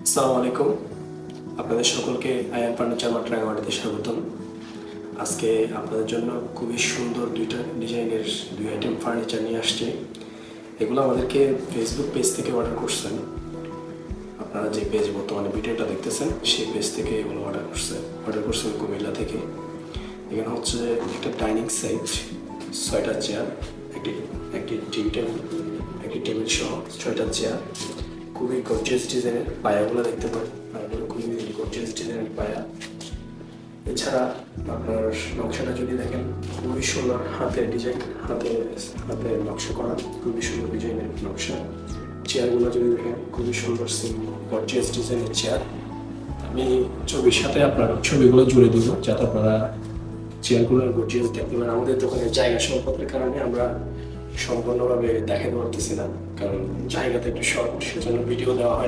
আসসালামু আলাইকুম। আপনাদের সকলকে আয়ান ফার্নিচার মার্ট রাঙামাটিতে স্বাগতম। আজকে আপনাদের জন্য খুবই সুন্দর দুইটা ডিজাইনের দুই আইটেম ফার্নিচার নিয়ে আসছি। এগুলো আমাদেরকে ফেসবুক পেজ থেকে অর্ডার করছেন। আপনারা যে পেজ বর্তমানে ভিডিওটা দেখতেছেন সেই পেজ থেকে এগুলো অর্ডার করছেন কুমিল্লা থেকে। এখানে হচ্ছে একটা ডাইনিং সেট, 6টা চেয়ার, একটি টিভি টেবিল, একটি টেবিল সহ 6টা চেয়ার। খুবই গর্জিয়াস ডিজাইনের পায়াগুলো দেখতে পারেন, পায়াগুলো খুবই গর্জিয়াস ডিজাইনের পায়া। এছাড়া আপনার নকশাটা যদি দেখেন খুবই সুন্দর, হাতের ডিজাইন, হাতে নকশা করা, খুবই সুন্দর ডিজাইনের নকশা। চেয়ারগুলো যদি দেখেন খুবই সুন্দর গর্জিয়াস ডিজাইনের চেয়ার। আমি ছবির সাথে আপনার ছবিগুলো জুড়ে দিব যাতে আপনারা চেয়ারগুলোর গর্জিয়াস দেখতে পারেন। আমাদের দোকানের জায়গা স্বল্পতার কারণে আমরা সম্পূর্ণভাবে দেখাতে পারতেছি না, কারণ জায়গাতে একটু শর্ট, সেজন্য ভিডিও দেওয়া হয়।